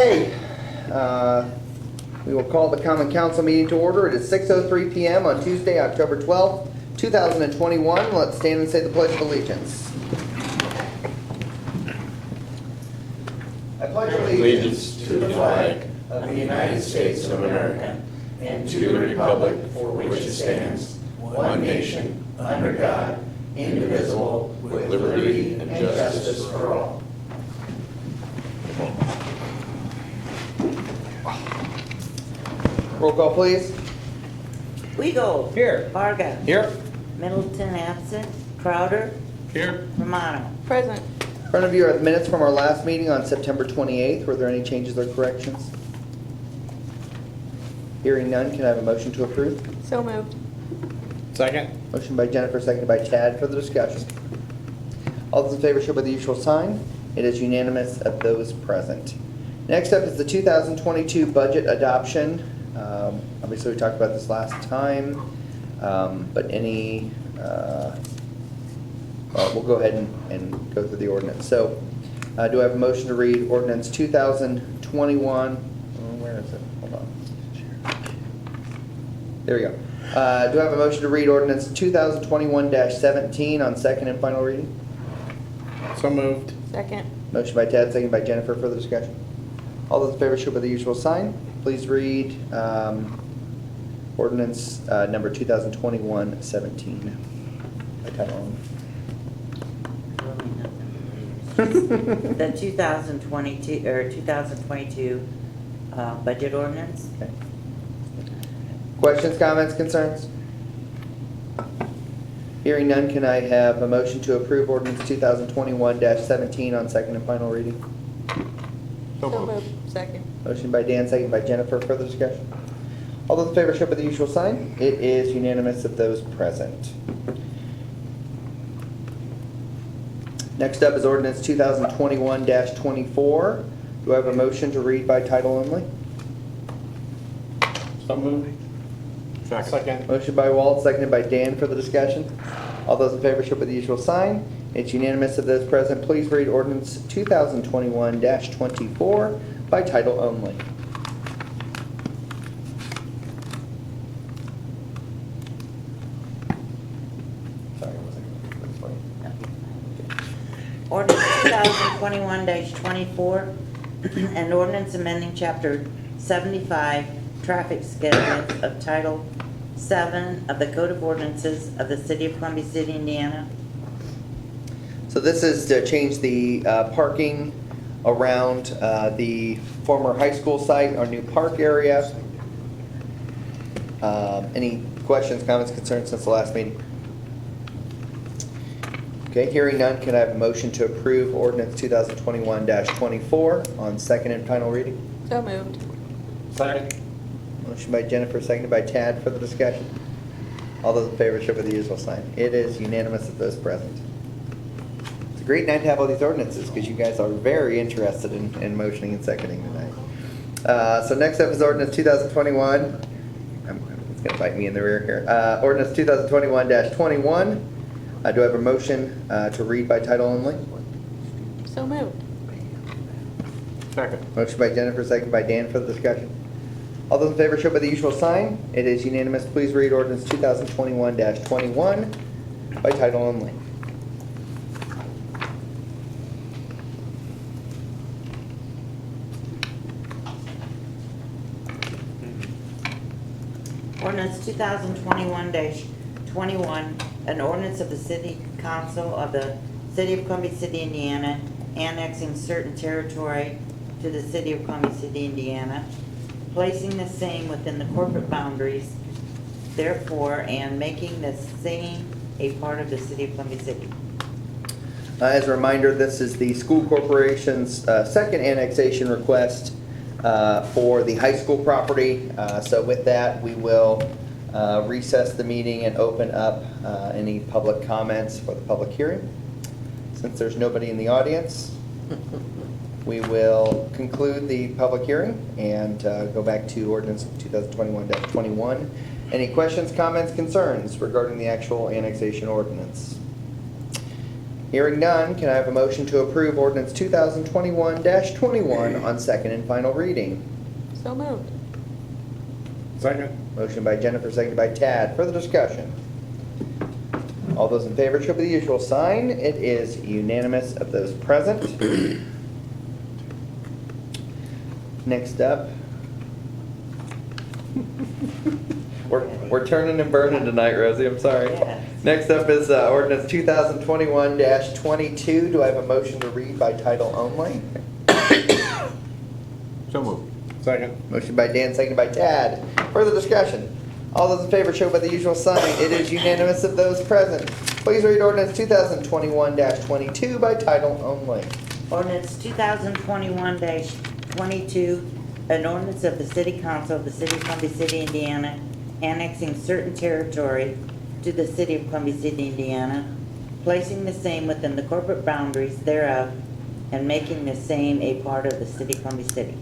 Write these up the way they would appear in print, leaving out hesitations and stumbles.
Okay, we will call the Common Council meeting to order. It is 6:03 PM on Tuesday, October 12th, 2021. Let's stand and say the Pledge of Allegiance. I pledge Allegiance to the flag of the United States of America and to the republic for which it stands, one nation, under God, indivisible, with liberty and justice for all. Roll call, please. Weigel. Here. Varga. Here. Middleton absent. Crowder. Here. Romano. Present. In front of you are the minutes from our last meeting on September 28th. Were there any changes or corrections? Hearing none, can I have a motion to approve? So moved. Second. Motion by Jennifer, seconded by Chad for the discussion. All those in favor show by the usual sign. It is unanimous of those present. Next up is the 2022 budget adoption. Obviously, we talked about this last time, but we'll go ahead and go through the ordinance. So, do I have a motion to read ordinance 2021? Where is it? Hold on. There we go. Do I have a motion to read ordinance 2021-17 on second and final reading? So moved. Second. Motion by Ted, second by Jennifer. Further discussion. All those in favor show by the usual sign. Please read ordinance number 2021-17 by title only. The 2022 budget ordinance. Okay. Questions, comments, concerns? Hearing none, can I have a motion to approve ordinance 2021-17 on second and final reading? So moved. Second. Motion by Dan, second by Jennifer. Further discussion? All those in favor show by the usual sign. It is unanimous of those present. Next up is ordinance 2021-24. Do I have a motion to read by title only? So moved. Second. Motion by Walt, seconded by Dan for the discussion. All those in favor show by the usual sign. It's unanimous of those present. Please read ordinance 2021-24 by title only. Sorry, wasn't this way? Ordinance 2021-24, an ordinance amending Chapter 75, Traffic Schedules of Title 7 of the Code of Ordinances of the City of Columbia City, Indiana. So this is to change the parking around the former high school site, our new park area. Any questions, comments, concerns since the last meeting? Okay, hearing none, can I have a motion to approve ordinance 2021-24 on second and final reading? So moved. Second. Motion by Jennifer, seconded by Tad for the discussion. All those in favor show by the usual sign. It is unanimous of those present. It's a great night to have all these ordinances because you guys are very interested in motioning and seconding tonight. So next up is ordinance 2021. It's going to bite me in the rear here. Ordinance 2021-21. Do I have a motion to read by title only? So moved. Second. Motion by Jennifer, seconded by Dan for the discussion. All those in favor show by the usual sign. It is unanimous. Please read ordinance 2021-21 by title only. Ordinance 2021-21, an ordinance of the City Council of the City of Columbia City, Indiana, annexing certain territory to the City of Columbia City, Indiana, placing the same within the corporate boundaries, therefore, and making the same a part of the City of Columbia City. As a reminder, this is the school corporation's second annexation request for the high school property. So with that, we will recess the meeting and open up any public comments for the public hearing. Since there's nobody in the audience, we will conclude the public hearing and go back to ordinance 2021-21. Any questions, comments, concerns regarding the actual annexation ordinance? Hearing none, can I have a motion to approve ordinance 2021-21 on second and final reading? So moved. Second. Motion by Jennifer, seconded by Tad. Further discussion? All those in favor show by the usual sign. It is unanimous of those present. Next up. We're turning and burning tonight, Rosie, I'm sorry. Yes. Next up is ordinance 2021-22. Do I have a motion to read by title only? So moved. Second. Motion by Dan, seconded by Tad. Further discussion? All those in favor show by the usual sign. It is unanimous of those present. Please read ordinance 2021-22 by title only. Ordinance 2021-22, an ordinance of the City Council of the City of Columbia City, Indiana, annexing certain territory to the City of Columbia City, Indiana, placing the same within the corporate boundaries thereof, and making the same a part of the City of Columbia City.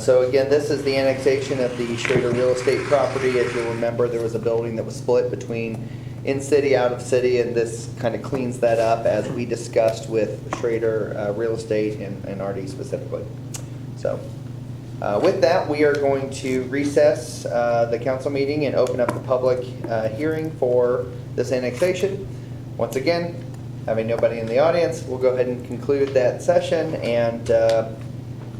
So again, this is the annexation of the Schrader real estate property. If you'll remember, there was a building that was split between in-city, out-of-city, and this kind of cleans that up as we discussed with Schrader real estate and RD specifically. So with that, we are going to recess the council meeting and open up the public hearing for this annexation. Once again, having nobody in the audience, we'll go ahead and conclude that session and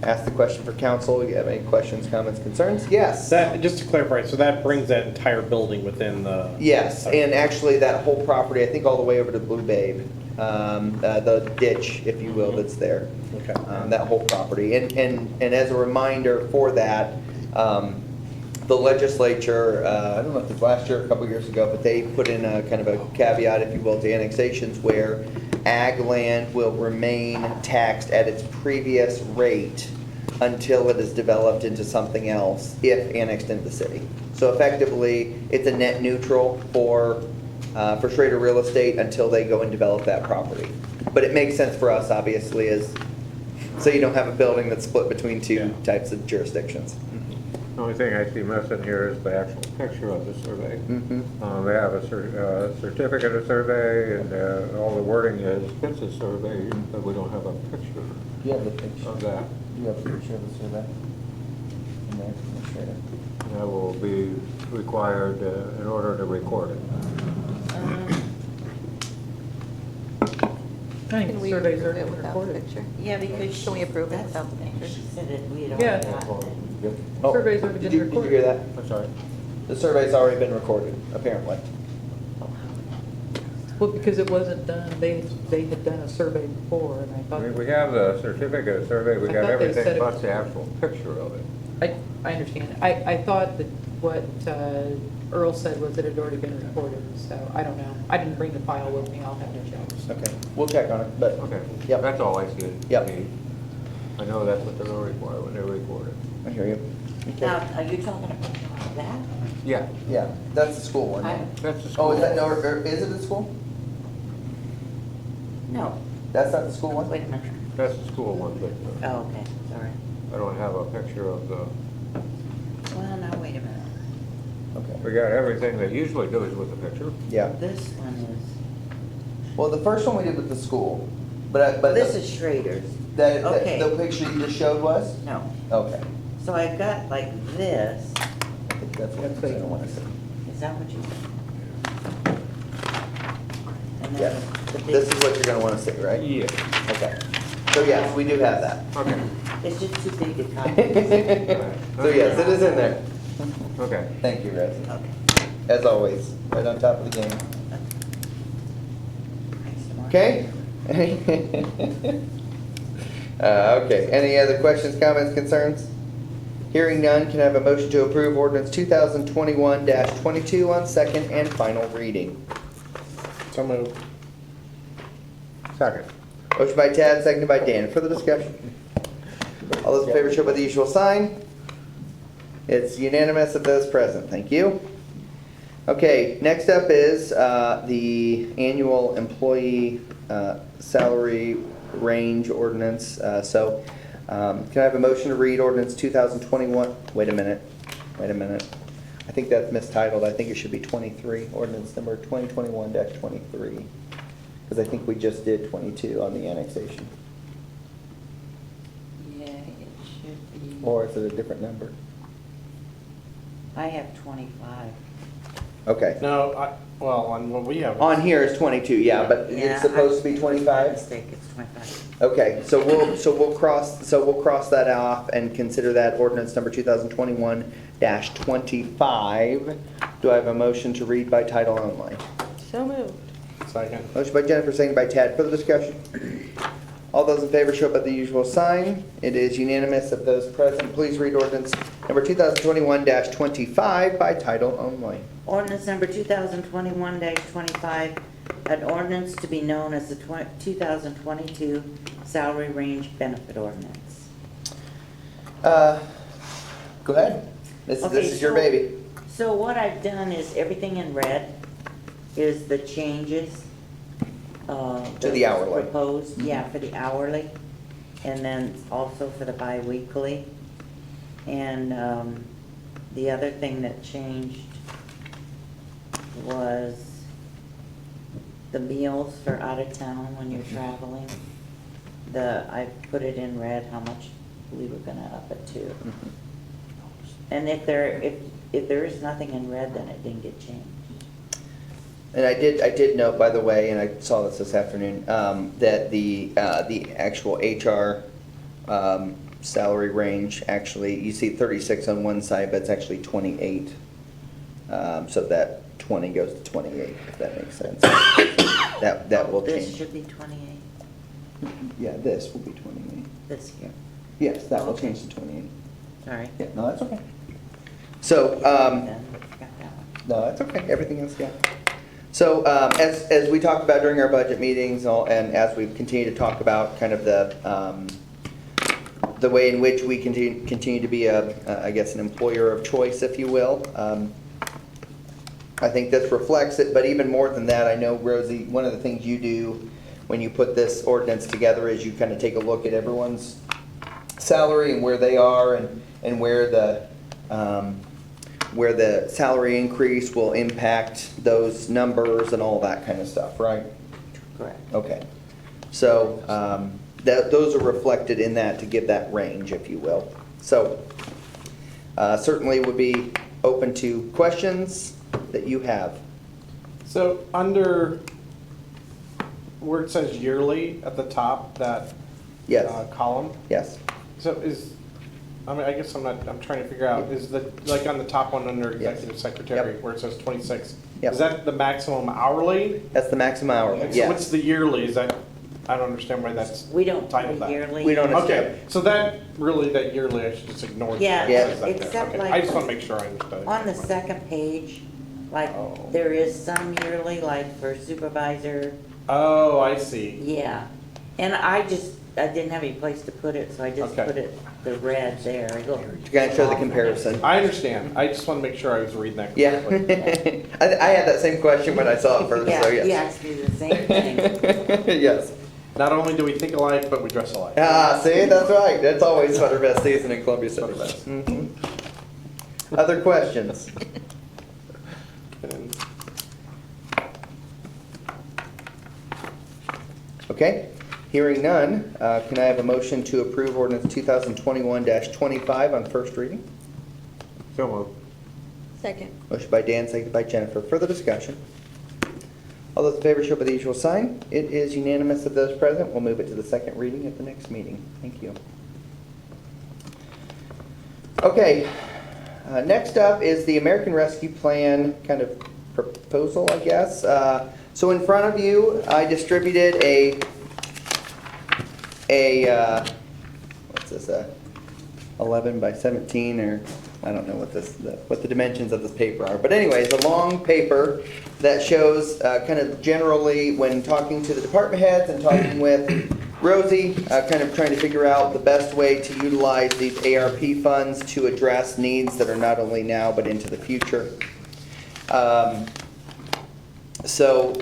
ask the question for council. You have any questions, comments, concerns? Yes. That, just to clarify, so that brings that entire building within the... Yes, and actually that whole property, I think all the way over to Blue Babe, the ditch, if you will, that's there. Okay. That whole property. And as a reminder for that, the legislature, I don't know if it was last year or a couple years ago, but they put in a kind of a caveat, if you will, to annexations where ag land will remain taxed at its previous rate until it is developed into something else if annexed into the city. So effectively, it's a net neutral for Schrader Real Estate until they go and develop that property. But it makes sense for us, obviously, as so you don't have a building that's split between two types of jurisdictions. The only thing I see missing here is the actual picture of the survey. They have a certificate of survey, and all the wording is, it's a survey, but we don't have a picture You have the picture. of that. You have a picture of the survey? In there, from Schrader. That will be required in order to record it. Can we surveys approve are it without the recorded. picture? Yeah, because Can we approve it that's without the thing. picture? She said that we had Yeah. already gotten it. Oh, Surveys already did been you recorded. hear that? I'm sorry. The survey's already been recorded, apparently. Well, because it wasn't done, they had done a survey before, and I I thought, mean, we have the certificate of survey, we I got thought they said everything it- but the actual picture of it. I understand. I thought that what Earl said was that it had already been recorded, so I don't know. I didn't bring the file with me, I'll have to check. Okay, we'll check on it, but. Okay. Yep. That's all I see. Yep. I know that's what they're going to require when they record it. I hear you. Okay. Now, are you talking about that? Yeah, Yeah, that's the school one. I- that's the school. Oh, is that, or is it the school? No, That's not the school one? wait a minute. That's the school one, but Oh, okay, sorry. I don't have a picture of the, Well, now, wait a minute. Okay, we got everything that usually goes with the picture. yeah. This one is, Well, the first one we did with the school, but this is Schrader's. Okay. The picture you just showed was? No. Okay. So I've got like this. I think that's what I don't want to say. Is that what you said? And then Yeah, the big- this is what you're gonna want to see, right? Yeah. Okay. So yes, we do have that. Okay. It's just too big to copy. So yes, it is in there. Okay. Thank you, Rosie. Okay. As always, right on top of the game. Thanks, Mark. Okay? Okay, any other questions, comments, concerns? Hearing none, can I have a motion to approve ordinance 2021-22 on second and final reading? So moved. Second. Motion by Tad, seconded by Dan. Further discussion? All those in favor show by the usual sign. It's unanimous of those present. Thank you. Okay, next up is the annual employee salary range ordinance. Can I have a motion to read ordinance 2021? Wait a minute. I think that's mistitled. I think it should be 23, ordinance number 2021-23. Because I think we just did 22 on the annexation. Yeah, it should be. Or is it a different number? I have 25. Okay. No, well, on what we have. On here is 22, yeah, but Yeah, it's supposed to be My 25? mistake, it's 25. Okay, so we'll cross that off and consider that ordinance number 2021-25. Do I have a motion to read by title only? So moved. Second. Motion by Jennifer, second by Tad. Further discussion? All those in favor show up by the usual sign. It is unanimous of those present. Please read ordinance number 2021-25 by title only. Ordinance number 2021-25, an ordinance to be known as the 2022 salary range benefit ordinance. Go ahead. This Okay, is your so- baby. So what I've done is everything in red is the changes. To the hourly. Proposed, yeah, for the hourly, and then also for the bi-weekly. And the other thing that changed was the meals for out of town when you're traveling. I put it in red how much we were gonna up it to. And if there is nothing in red, then it didn't get changed. And I did note, by the way, and I saw this afternoon, that the actual HR salary range, actually, you see 36 on one side, but it's actually 28. So that 20 goes to 28, if that makes sense. That will This change. should be 28, Yeah, this will be 28. this here, Yes, that will Okay. change to 28. sorry. Yeah, no, that's okay. So, Then, got that one. no, that's okay, everything else, yeah. So, as we talked about during our budget meetings, and as we've continued to talk about kind of the way in which we continue to be I guess, an employer of choice, if you will, I think this reflects it, but even more than that, I know, Rosie, one of the things you do when you put this ordinance together is you kind of take a look at everyone's salary and where they are and where the salary increase will impact those numbers and all that kind of stuff, right? Correct. Okay. So, those are reflected in that to give that range, if you will. So, certainly would be open to questions that you have. So under where it says yearly at the top, that Yes, column, yes. so I guess I'm trying to figure out, is like on the top one under executive secretary, Yep. where it says 26, Yep. is that the maximum hourly? That's the maximum hourly, So what's yes. the yearly, is that, I don't understand why that's We don't titled pay that. yearly. We don't- Okay, so that yearly, I should just ignore. the Yeah, fact that it's that there. except Okay, like I just want to make sure I understood. On the second page, like, Oh. there is some yearly, like for supervisor, Oh, I see. yeah. And I didn't have any place to put it, so I just Okay. put it, the red there, I go. To kind of show the comparison. I understand, I just want to make sure I was reading that Yeah. correctly. I had that same question when I saw it first, Yeah, so you yes. asked me the same thing. Yes. Not only do we think alike, but we dress alike. Ah, see, that's right. That's always Butter Best season in Columbia City. Mhm. Other questions? And Okay, hearing none, can I have a motion to approve ordinance 2021-25 on first reading? So moved. Second. Motion by Dan, seconded by Jennifer. Further discussion? All those in favor show by the usual sign. It is unanimous of those present. We'll move it to the second reading at the next meeting. Thank you. Okay, next up is the American Rescue Plan kind of proposal, I guess. So in front of you, I distributed what's this, 11 by 17, or I don't know what what the dimensions of this paper are. But anyways, a long paper that shows kind of generally when talking to the department heads and talking with Rosie, kind of trying to figure out the best way to utilize these ARP funds to address needs that are not only now but into the future. So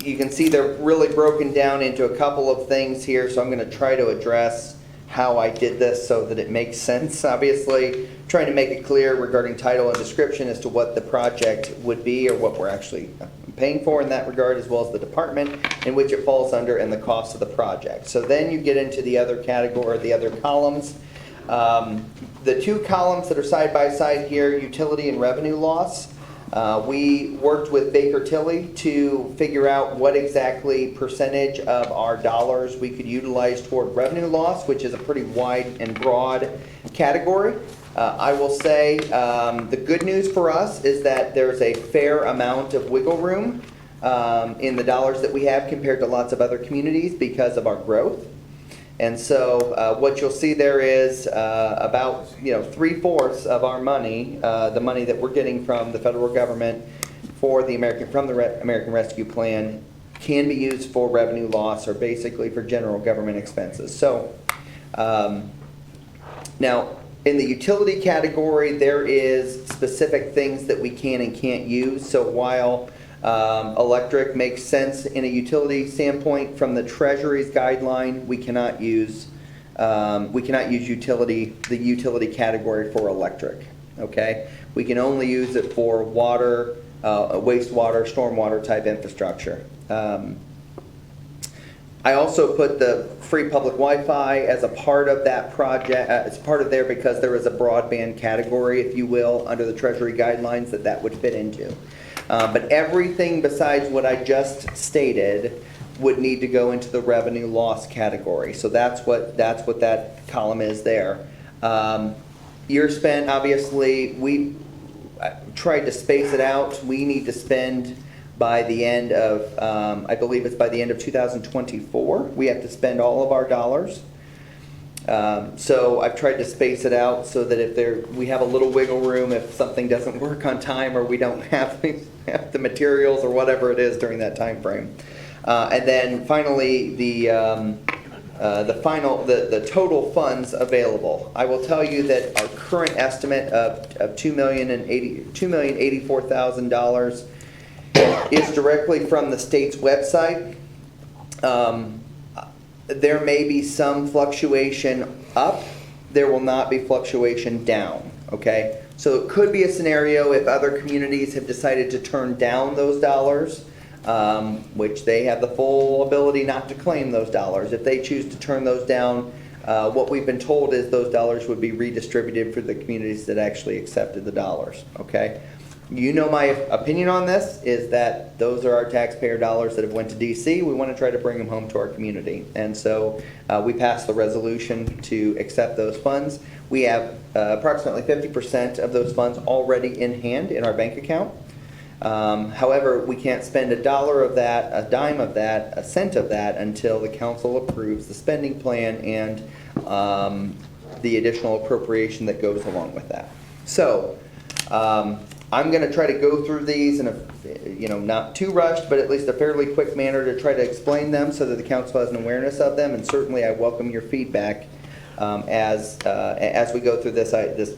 you can see they're really broken down into a couple of things here, so I'm going to try to address how I did this so that it makes sense, obviously. Trying to make it clear regarding title and description as to what the project would be or what we're actually paying for in that regard, as well as the department in which it falls under and the cost of the project. So then you get into the other category, the other columns. The two columns that are side by side here, utility and revenue loss. We worked with Baker Tilly to figure out what exactly percentage of our dollars we could utilize toward revenue loss, which is a pretty wide and broad category. I will say the good news for us is that there's a fair amount of wiggle room in the dollars that we have compared to lots of other communities because of our growth. And so what you'll see there is about 3/4 of our money, the money that we're getting from the federal government for the American Rescue Plan, can be used for revenue loss or basically for general government expenses. So now in the utility category, there is specific things that we can and can't use. So while electric makes sense in a utility standpoint from the Treasury's guideline, we cannot use the utility category for electric. Okay, we can only use it for water, wastewater, stormwater type infrastructure. I also put the free public Wi-Fi as a part of that project. It's part of there because there is a broadband category, if you will, under the Treasury guidelines that would fit into. But everything besides what I just stated would need to go into the revenue loss category. So that's what that column is there. Year spent, obviously, we tried to space it out. We need to spend by the end of, I believe it's by the end of 2024, we have to spend all of our dollars. So I've tried to space it out so that if we have a little wiggle room if something doesn't work on time or we don't have the materials or whatever it is during that time frame. And then finally, the total funds available. I will tell you that our current estimate of $2,084,000 is directly from the state's website. There may be some fluctuation up. There will not be fluctuation down, okay? So it could be a scenario if other communities have decided to turn down those dollars, which they have the full ability not to claim those dollars. If they choose to turn those down, what we've been told is those dollars would be redistributed for the communities that actually accepted the dollars, okay? You know my opinion on this is that those are our taxpayer dollars that have went to DC. We want to try to bring them home to our community. And so we passed the resolution to accept those funds. We have approximately 50% of those funds already in hand in our bank account. However, we can't spend a dollar of that, a dime of that, a cent of that until the council approves the spending plan and the additional appropriation that goes along with that. So I'm going to try to go through these in a, not too rushed, but at least a fairly quick manner to try to explain them so that the council has an awareness of them. And certainly I welcome your feedback as we go through this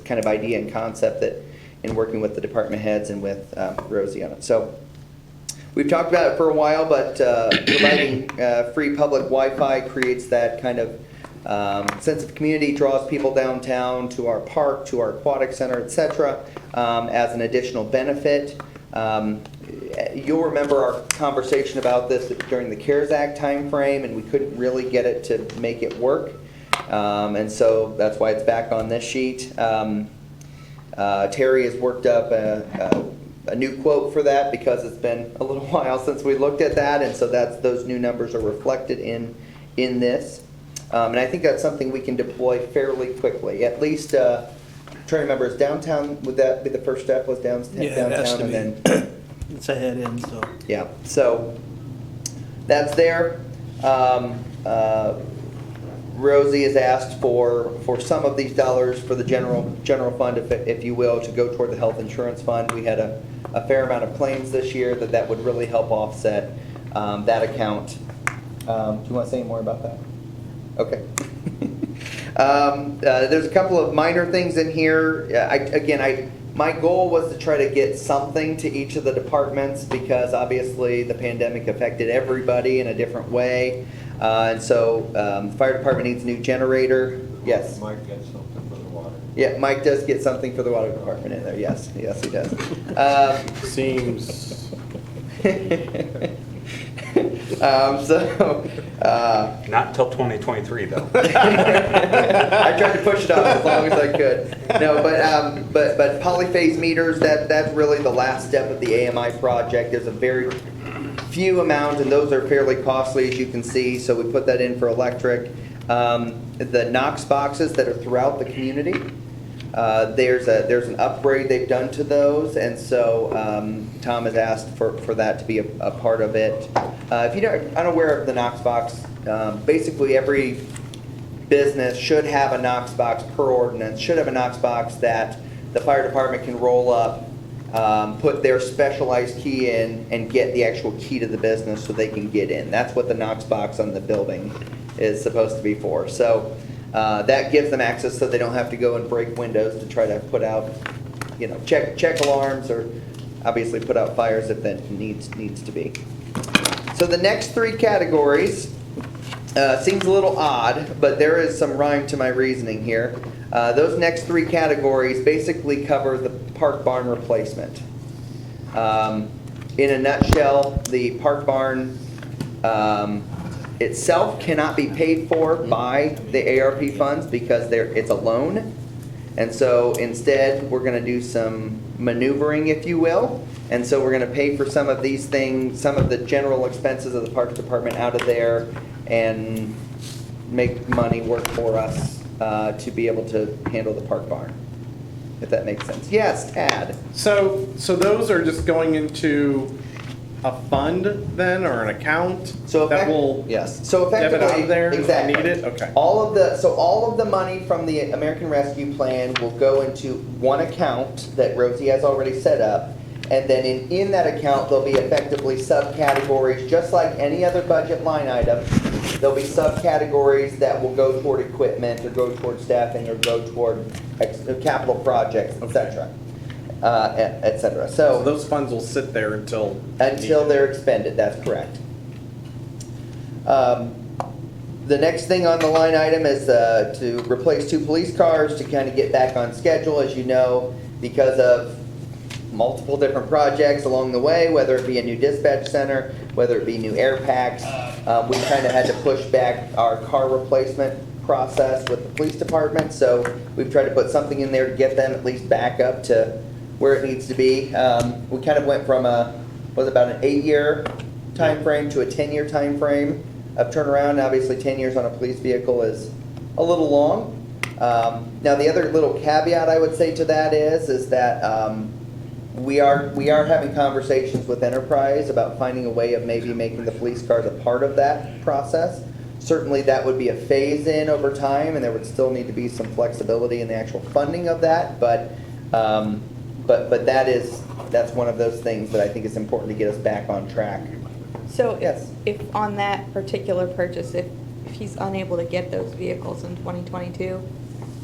kind of idea and concept that in working with the department heads and with Rosie on it. So we've talked about it for a while, but providing free public Wi-Fi creates that kind of sense of community, draws people downtown to our park, to our aquatic center, etc. As an additional benefit. You'll remember our conversation about this during the CARES Act timeframe, and we couldn't really get it to make it work. And so that's why it's back on this sheet. Terry has worked up a new quote for that because it's been a little while since we looked at that, and so those new numbers are reflected in this. And I think that's something we can deploy fairly quickly. At least, trying to remember, is downtown, would that be the first step, was downtown? Yeah, it has to and be. then It's a head end, so. yeah, so that's there. Rosie has asked for some of these dollars for the general fund, if you will, to go toward the health insurance fund. We had a fair amount of claims this year that would really help offset that account. Do you want to say any more about that? Okay. There's a couple of minor things in here. My goal was to try to get something to each of the departments because obviously the pandemic affected everybody in a different way. And so the fire department needs a new generator. Yes. Might get something for the water. Yeah, Mike does get something for the water department in there. Yes, yes, he does. Seems, Not until 2023, though. I tried to push it off as long as I could. No, but polyphase meters, that's really the last step of the AMI project. There's a very few amount, and those are fairly costly, as you can see, so we put that in for electric. The Knox boxes that are throughout the community, there's an upgrade they've done to those, and so Tom has asked for that to be a part of it. If you're unaware of the Knox box, basically every business should have a Knox box per ordinance, should have a Knox box that the fire department can roll up, put their specialized key in, and get the actual key to the business so they can get in. That's what the Knox box on the building is supposed to be for. So that gives them access so they don't have to go and break windows to try to put out, check alarms, or obviously put out fires if that needs to be. So the next three categories seems a little odd, but there is some rhyme to my reasoning here. Those next three categories basically cover the park barn replacement. In a nutshell, the park barn itself cannot be paid for by the ARP funds because it's a loan. And so instead, we're going to do some maneuvering, if you will. And so we're going to pay for some of these things, some of the general expenses of the Parks Department out of there, and make money work for us to be able to handle the park barn, if that makes sense. Yes, Tad. so those are just going into a fund then, or an account that will yes. So debit effectively, out of there if I exactly. need it? Okay. All of the money from the American Rescue Plan will go into one account that Rosie has already set up, and then in that account there'll be effectively subcategories, just like any other budget line item. There'll be subcategories that will go toward equipment, or go toward staffing, or go toward capital projects, etc. etc. So those funds will sit there until they're expended, that's correct. The next thing on the line item is to replace 2 police cars to kind of get back on schedule, as you know, because of multiple different projects along the way, whether it be a new dispatch center, whether it be new air packs. We kind of had to push back our car replacement process with the police department, so we've tried to put something in there to get them at least back up to where it needs to be. We kind of went from about an 8-year time frame to a 10-year time frame of turnaround. Obviously, 10 years on a police vehicle is a little long. Now, the other little caveat I would say to that is that we are having conversations with Enterprise about finding a way of maybe making the police cars a part of that process. Certainly, that would be a phase-in over time, and there would still need to be some flexibility in the actual funding of that. But that's one of those things that I think is important to get us back on track. So Yes. if on that particular purchase, if he's unable to get those vehicles in 2022,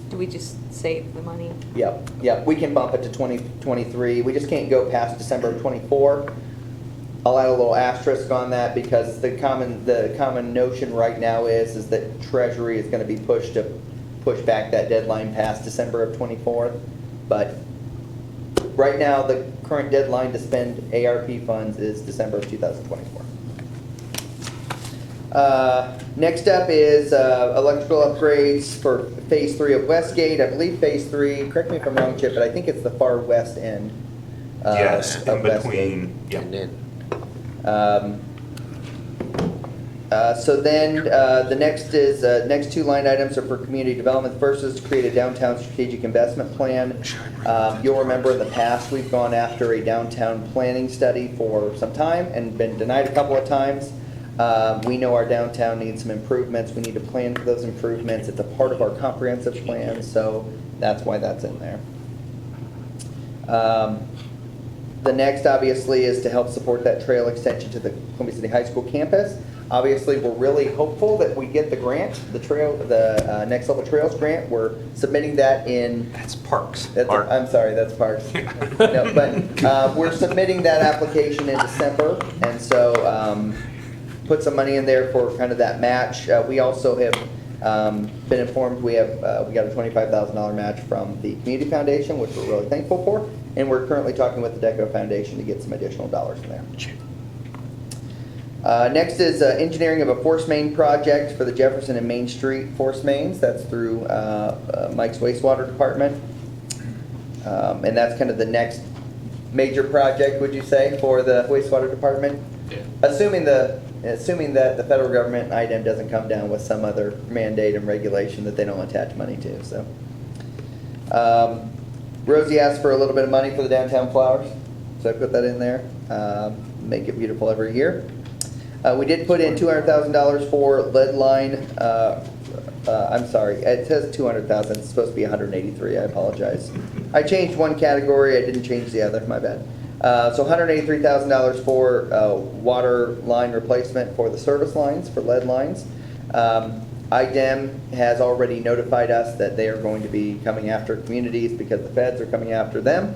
do we just save the money? Yep, we can bump it to 2023. We just can't go past December of '24. I'll add a little asterisk on that because the common notion right now is that Treasury is going to be pushed to push back that deadline past December of '24. But right now, the current deadline to spend ARP funds is December of 2024. Next up is electrical upgrades for Phase 3 of Westgate. I believe Phase 3, correct me if I'm wrong, Chip, but I think it's the far west end Yes, of in Westgate. between, yeah. So then the next 2 line items are for community development. First is to create a downtown strategic investment plan. You'll remember in the past we've gone after a downtown planning study for some time and been denied a couple of times. We know our downtown needs some improvements. We need to plan for those improvements. It's a part of our comprehensive plan, so that's why that's in there. The next, obviously, is to help support that trail extension to the Columbia City High School campus. Obviously, we're really hopeful that we get the grant, the Next Level Trails grant. We're submitting that in... That's parks. I'm sorry, that's parks. No, but we're submitting that application in December, and so put some money in there for kind of that match. We also have been informed we got a $25,000 match from the Community Foundation, which we're really thankful for, and we're currently talking with the Deco Foundation to get some additional dollars in there. Next is engineering of a force main project for the Jefferson and Main Street force mains. That's through Mike's wastewater department. And that's kind of the next major project, would you say, for the wastewater department? Yeah. Assuming that the federal government, IDEM, doesn't come down with some other mandate and regulation that they don't attach money to, so. Rosie asked for a little bit of money for the downtown flowers, so I put that in there. Make it beautiful every year. We did put in $200,000 for lead line. I'm sorry, it says 200,000, it's supposed to be 183, I apologize. I changed one category, I didn't change the other, my bad. So $183,000 for water line replacement for the service lines, for lead lines. IDEM has already notified us that they are going to be coming after communities because the feds are coming after them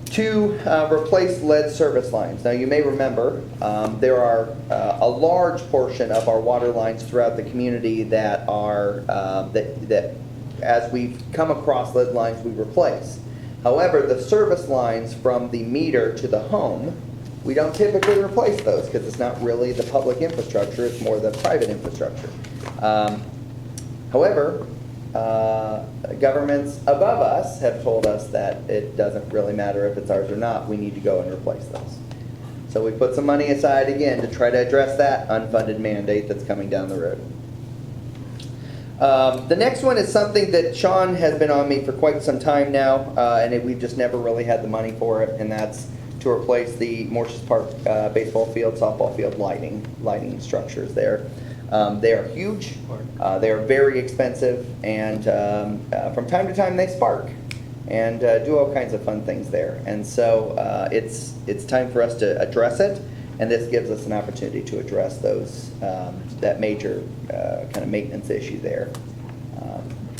to replace lead service lines. Now, you may remember there are a large portion of our water lines throughout the community that are that as we've come across lead lines, we replace. However, the service lines from the meter to the home, we don't typically replace those because it's not really the public infrastructure, it's more the private infrastructure. However, governments above us have told us that it doesn't really matter if it's ours or not, we need to go and replace those. So we put some money aside again to try to address that unfunded mandate that's coming down the road. The next one is something that Sean has been on me for quite some time now, and we've just never really had the money for it, and that's to replace the Morses Park baseball field, softball field lighting structures there. They are huge, they are very expensive, and from time to time they spark and do all kinds of fun things there. And so it's time for us to address it, and this gives us an opportunity to address those that major kind of maintenance issue there.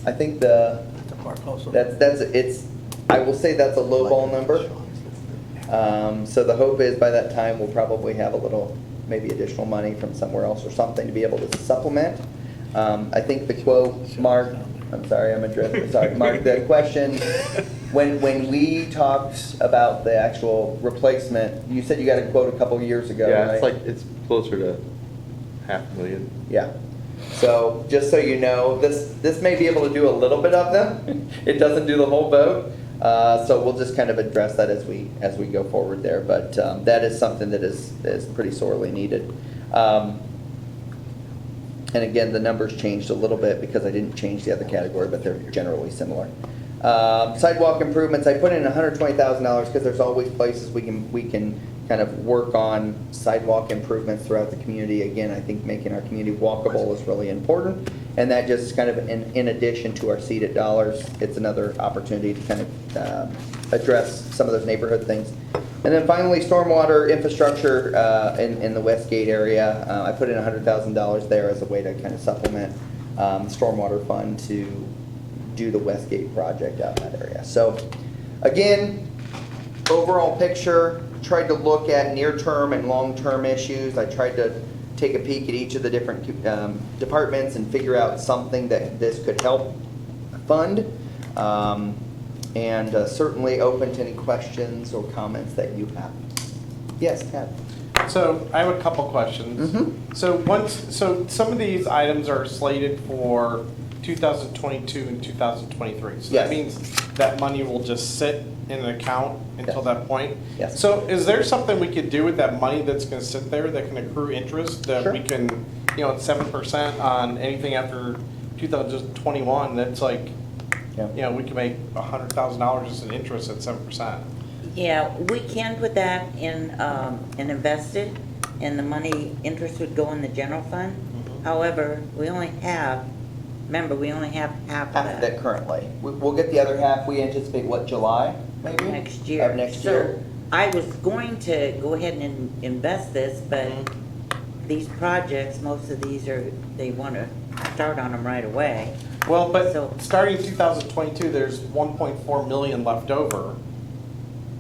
I think I will say that's a low ball number. So the hope is by that time we'll probably have a little, maybe additional money from somewhere else or something to be able to supplement. I think the quote, Mark, I'm sorry, I'm addressing, sorry, Mark, the question, when we talked about the actual replacement, you said you got a quote a couple years ago, Yeah, right? it's like, it's closer to $500,000. Yeah. So just so you know, this may be able to do a little bit of them. It doesn't do the whole boat. So we'll just kind of address that as we go forward there. But that is something that is pretty sorely needed. And again, the numbers changed a little bit because I didn't change the other category, but they're generally similar. Sidewalk improvements, I put in $120,000 because there's always places we can kind of work on sidewalk improvements throughout the community. Again, I think making our community walkable is really important, and that just is kind of in addition to our seated dollars, it's another opportunity to kind of address some of those neighborhood things. And then finally, stormwater infrastructure in the Westgate area. I put in $100,000 there as a way to kind of supplement the stormwater fund to do the Westgate project out in that area. So again, overall picture, tried to look at near-term and long-term issues. I tried to take a peek at each of the different departments and figure out something that this could help fund. And certainly open to any questions or comments that you have. Yes, Kat? So I have a couple questions. Mm-hmm. So some of these items are slated for 2022 and 2023. So Yes. that means that money will just sit in an account until Yes. that point? Yes. So is there something we could do with that money that's gonna sit there that can accrue interest? That Sure. we can, it's 7% on anything after 2021, that's like, Yeah. we can make $100,000 just in interest at 7%. Yeah, we can put that in, and invest it, and the money, interest would go in the general fund. However, we only have half of Half of that currently. We'll get the other half, we anticipate, what, July, maybe? next year. Of next year. So I was going to go ahead and invest this, but these projects, most of these they want to start on them right away. Well, but So- starting 2022, there's 1.4 million left over.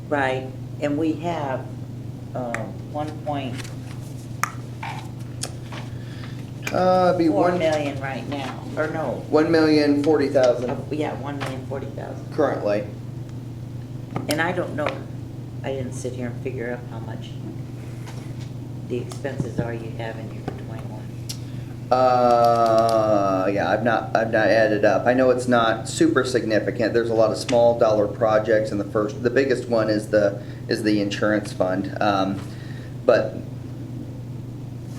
Right, and we have It'd be 4 million right now, or no, 1,040,000 yeah, 1,040,000. currently. And I don't know, I didn't sit here and figure out how much the expenses are you have in your 21. Yeah, I've not added up. I know it's not super significant. There's a lot of small dollar projects, and the biggest one is the insurance fund. But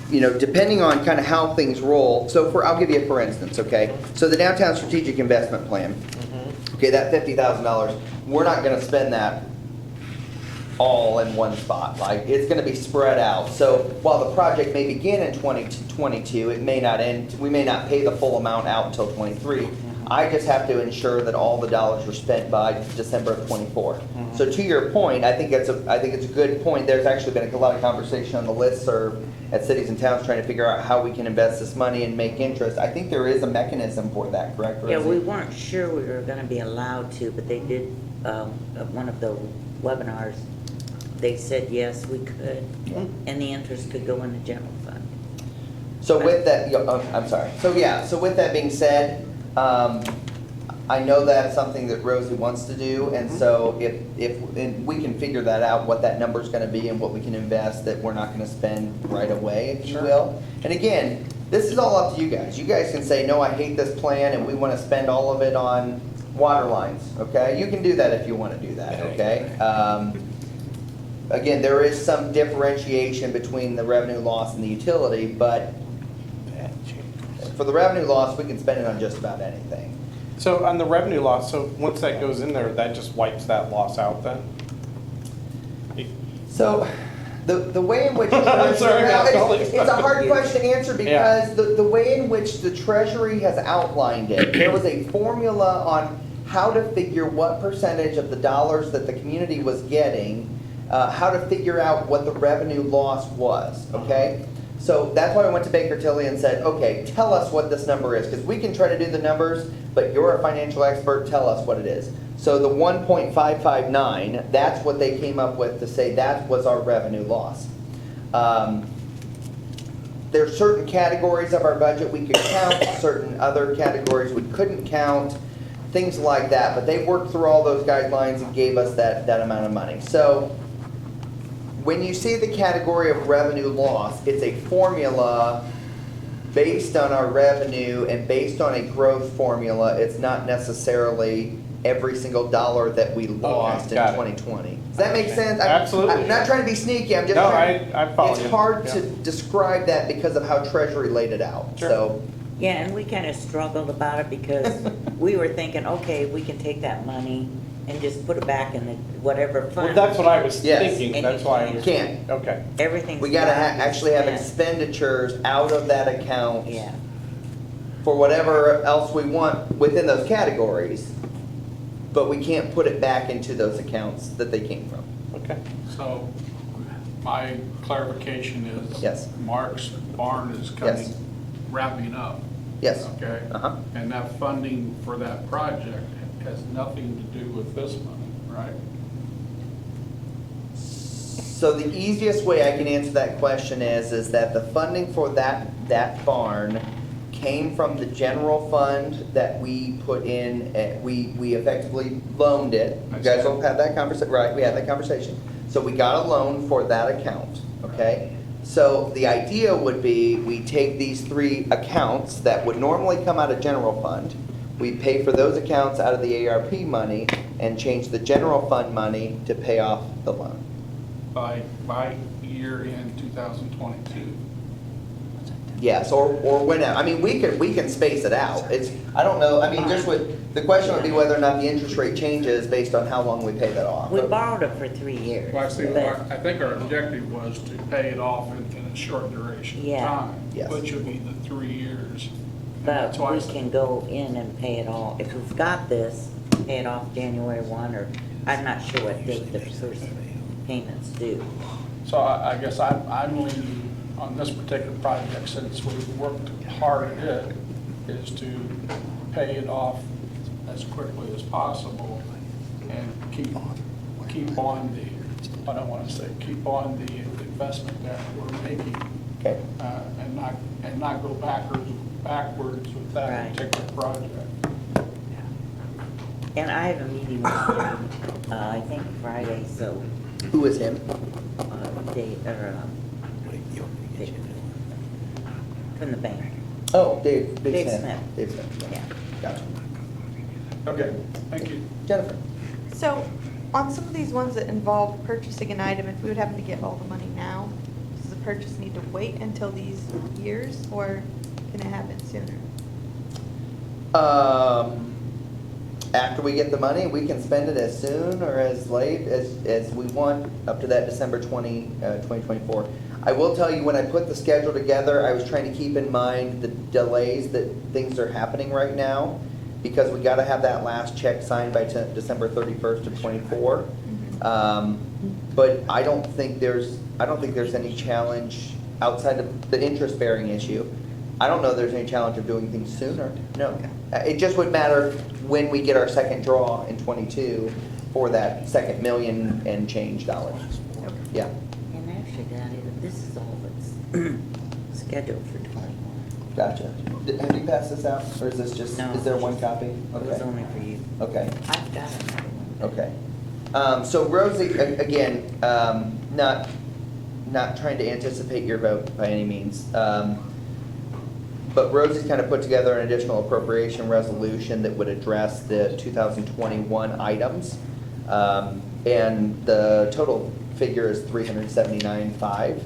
you know, depending on kind of how things roll. So I'll give you a for instance, okay? So the downtown strategic investment plan. Okay, that $50,000, we're not going to spend that all in one spot. Like, it's going to be spread out. So while the project may begin in 2022, it may not end. We may not pay the full amount out until 23. I just have to ensure that all the dollars are spent by December of 24. So to your point, I think it's a good point. There's actually been a lot of conversation on the listserv at cities and towns trying to figure out how we can invest this money and make interest. I think there is a mechanism for that, correct, Rosie? Yeah, we weren't sure we were gonna be allowed to, but they did, at one of the webinars, they said, yes, we could, and the interest could go in the general fund. So with that, I'm sorry. So yeah, so with that being said, I know that's something that Rosie wants to do, and so and we can figure that out, what that number's gonna be and what we can invest that we're not gonna spend right away, if you will. And again, this is all up to you guys. You guys can say, no, I hate this plan and we wanna spend all of it on water lines, okay? You can do that if you wanna do that, okay? Again, there is some differentiation between the revenue loss and the utility, but for the revenue loss, we can spend it on just about anything. So on the revenue loss, so once that goes in there, that just wipes that loss out then? So, the way in which I'm sorry, it's a hard question to answer because the way in which the Treasury has outlined it, there was a formula on how to figure what percentage of the dollars that the community was getting, how to figure out what the revenue loss was, okay? So that's why I went to Baker Tilly and said, okay, tell us what this number is, because we can try to do the numbers, but you're a financial expert, tell us what it is. So the 1.559, that's what they came up with to say that was our revenue loss. There's certain categories of our budget we could count, certain other categories we couldn't count, things like that, but they worked through all those guidelines and gave us that amount of money. So when you see the category of revenue loss, it's a formula based on our revenue and based on a growth formula. It's not necessarily every single dollar that we lost in 2020. Does that make sense? Absolutely. I'm not trying to be sneaky. I'm just No, trying. I follow It's you. hard Yeah. to describe that because of how Treasury laid it out. Sure. So Yeah, and we kind of struggled about it because we were thinking, okay, we can take that money and just put it back in the whatever Well, fund. that's what I was Yes. thinking, And that's you why I was. can't. Okay. Everything's. we gotta gotta be actually have spent. expenditures out of that account Yeah, for whatever else we want within those categories, but we can't put it back into those accounts that they came from. Okay. So my clarification is. Yes. Mark's barn is Yes. wrapping up. Yes. Okay? Uh-huh. And that funding for that project has nothing to do with this money, right? So the easiest way I can answer that question is that the funding for that barn came from the general fund that we put in, we effectively loaned it. You guys will have that conversation, right, we had that conversation. So we got a loan for that account, okay? So the idea would be, we take these three accounts that would normally come out of general fund, we pay for those accounts out of the ARP money and change the general fund money to pay off the loan. By year in 2022. Yes, or whenever. I mean, we can space it out. It's, I don't know, I mean, just the question would be whether or not the interest rate changes based on how long we pay that off. we borrowed it for 3 years. Well, I see, but- I think our objective was to pay it off in a short duration of Yeah. time. Yes. Which would be the 3 years. And But that's why I we said- can go in and pay it all, if we've got this, pay it off January 1, or, I'm not sure what date the first payment's due. So I guess I'm leaning on this particular project, since we've worked hard at it, is to pay it off as quickly as possible and keep on the, I don't want to say, keep on the investment that we're making Okay. And not go backwards with that Right. particular project. And I have a meeting with him, I think Friday, so, Who is him? Dave, from the bank. Oh, Dave Dave Smith. Smith. Dave Smith. Yeah. Gotcha. Okay, thank you. Jennifer? So, on some of these ones that involve purchasing an item, if we would happen to get all the money now, does the purchase need to wait until these years, or can it happen sooner? After we get the money, we can spend it as soon or as late as we want, up to that December 2024. I will tell you, when I put the schedule together, I was trying to keep in mind the delays that things are happening right now, because we gotta have that last check signed by December 31st of '24. But I don't think there's any challenge outside of the interest-bearing issue. I don't know there's any challenge of doing things sooner, no. It just would matter when we get our second draw in '22 for that second million and change dollars. Yeah, And actually, this is all that's scheduled for 21. gotcha. Have you passed this out, or is this just, No. is there one copy? It was Okay. only for you. Okay. I've got another one. Okay. So Rosie, again, not trying to anticipate your vote by any means. But Rosie's kind of put together an additional appropriation resolution that would address the 2021 items. And the total figure is $379,500.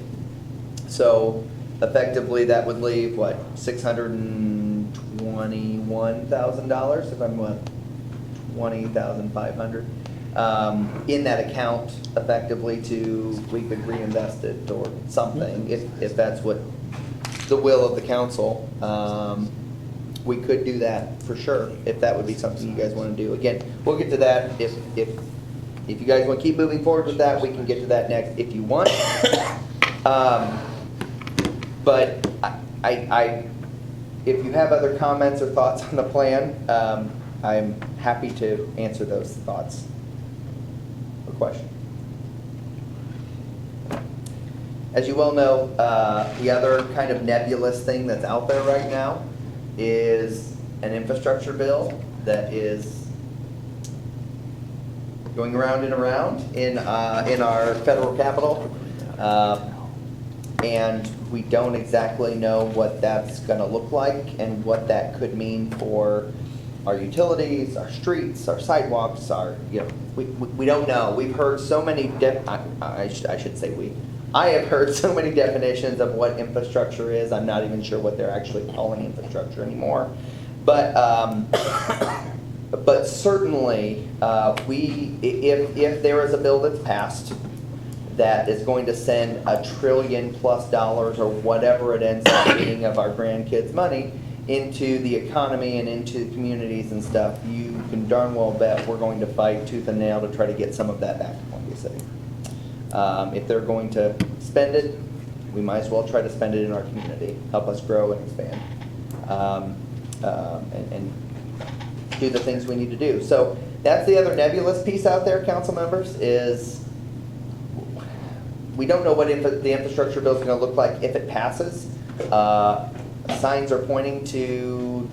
So effectively, that would leave, what, $621,000, if I'm what, $20,500 in that account, effectively, we could reinvest it or something, if that's what the will of the council. We could do that for sure, if that would be something you guys want to do. Again, we'll get to that. If you guys want to keep moving forward with that, we can get to that next if you want. But if you have other comments or thoughts on the plan, I'm happy to answer those thoughts or questions. As you well know, the other kind of nebulous thing that's out there right now is an infrastructure bill that is going around and around in our federal capital. And we don't exactly know what that's gonna look like and what that could mean for our utilities, our streets, our sidewalks, we don't know. We've heard so many, I should say we. I have heard so many definitions of what infrastructure is, I'm not even sure what they're actually calling infrastructure anymore. But certainly, if there is a bill that's passed that is going to send $1 trillion+ or whatever it ends up being of our grandkids' money into the economy and into communities and stuff, you can darn well bet we're going to fight tooth and nail to try to get some of that back to Columbia City. If they're going to spend it, we might as well try to spend it in our community, help us grow and expand, and do the things we need to do. So that's the other nebulous piece out there, council members, is we don't know what the infrastructure bill is going to look like if it passes. Signs are pointing to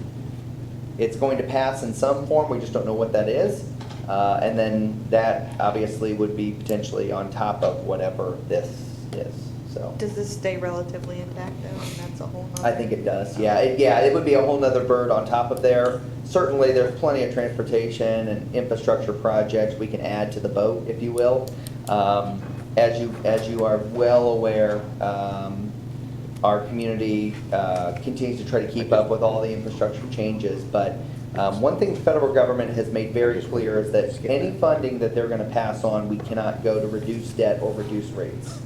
it's going to pass in some form, we just don't know what that is. And then that obviously would be potentially on top of whatever this is, so. Does this stay relatively intact though, and that's a whole nother? I think it does, yeah. It would be a whole nother bird on top of there. Certainly, there's plenty of transportation and infrastructure projects we can add to the boat, if you will. As you are well aware, our community continues to try to keep up with all the infrastructure changes, but one thing the federal government has made very clear is that any funding that they're going to pass on, we cannot go to reduce debt or reduce rates.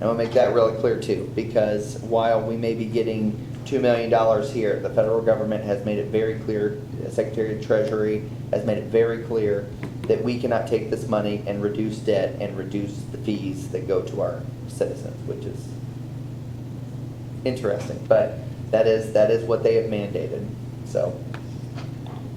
And I'll make that really clear too, because while we may be getting $2 million here, the federal government has made it very clear, the Secretary of Treasury has made it very clear that we cannot take this money and reduce debt and reduce the fees that go to our citizens, which is interesting, but that is what they have mandated. So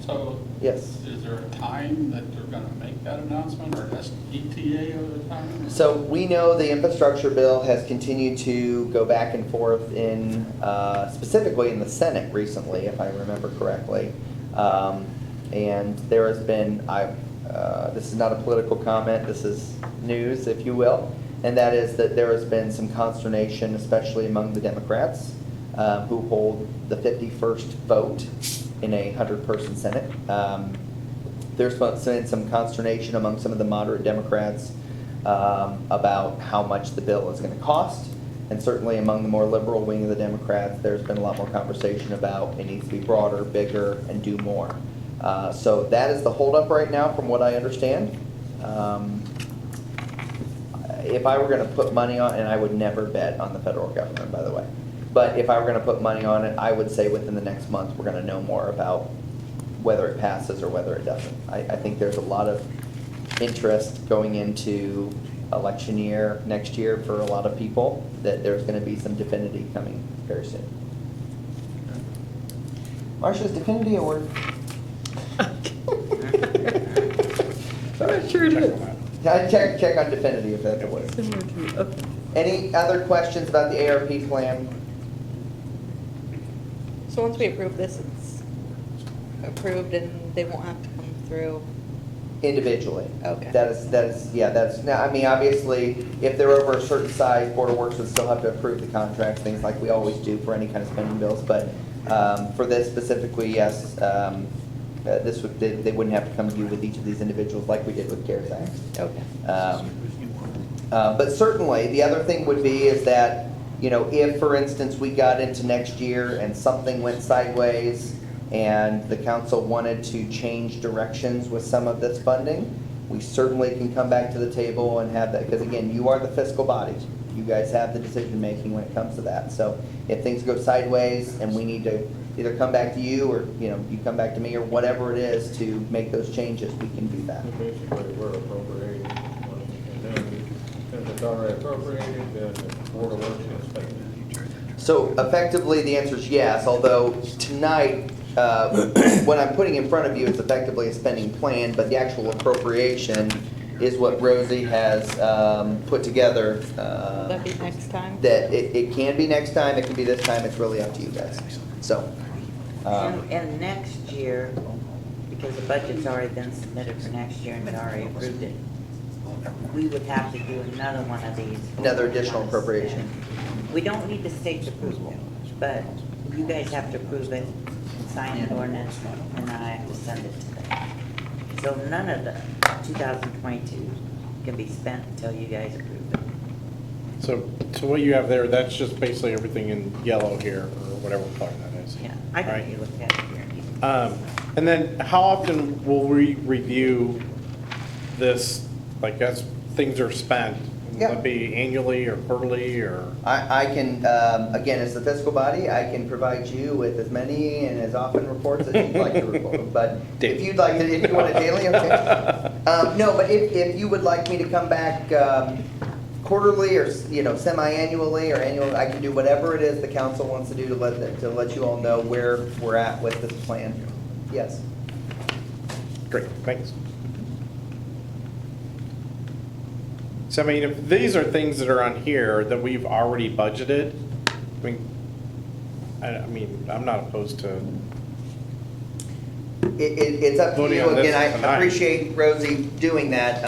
So Yes. is there a time that they're gonna make that announcement, or that's ETA of the time? So we know the infrastructure bill has continued to go back and forth in, specifically in the Senate recently, if I remember correctly. And there has been, this is not a political comment, this is news, if you will, and that is that there has been some consternation, especially among the Democrats, who hold the 51st vote in a 100-person Senate. There's been some consternation among some of the moderate Democrats about how much the bill is going to cost. And certainly among the more liberal wing of the Democrats, there's been a lot more conversation about it needs to be broader, bigger, and do more. So that is the holdup right now, from what I understand. If I were going to put money on, and I would never bet on the federal government, by the way, but if I were going to put money on it, I would say within the next month, we're going to know more about whether it passes or whether it doesn't. I think there's a lot of interest going into election year next year for a lot of people, that there's going to be some DFINITY coming very soon. Marcia, is DFINITY a word? Sorry. I'm sure it is. Check on DFINITY if that's a word. Similar to, okay. Any other questions about the ARP plan? So once we approve this, it's approved and they won't have to come through. Individually. Okay. Now, I mean, obviously, if they're over a certain size, Board of Works would still have to approve the contracts, things like we always do for any kind of spending bills, but for this specifically, yes, they wouldn't have to come to you with each of these individuals like we did with CARES Act. Okay. But certainly, the other thing would be is that, you know, if, for instance, we got into next year and something went sideways and the council wanted to change directions with some of this funding, we certainly can come back to the table and have that, because again, you are the fiscal body. You guys have the decision-making when it comes to that. So if things go sideways and we need to either come back to you, or, you know, you come back to me, or whatever it is to make those changes, we can do that. Basically, we're appropriating, and then if it's already appropriated, then the Board of Works can spend it. So effectively, the answer is yes, although tonight, what I'm putting in front of you is effectively a spending plan, but the actual appropriation is what Rosie has put together. Will that be next time? That it can be next time, it can be this time, it's really up to you guys. So. And next year, because the budget's already been submitted for next year and we already approved it, we would have to do another one of these. Another additional appropriation. We don't need the state's approval, but you guys have to approve it and sign an ordinance, and then I have to send it to them. So none of the 2022 can be spent until you guys approve it. So what you have there, that's just basically everything in yellow here, or whatever color that is. Yeah, I Right. can you look at it here. And then how often will we review this, like as things are spent? Yeah. Will it be annually or quarterly or? I can, again, as the fiscal body, I can provide you with as many and as often reports as you'd like to report. But if you'd like to, if you want it daily, okay. No, but if you would like me to come back quarterly or, you know, semi-annually or annual, I can do whatever it is the council wants to do to let you all know where we're at with this plan. Yes. Great, thanks. So I mean, if these are things that are on here that we've already budgeted, I mean, I'm not opposed to, It's up to Voting you. on this Again, I tonight. appreciate Rosie doing that.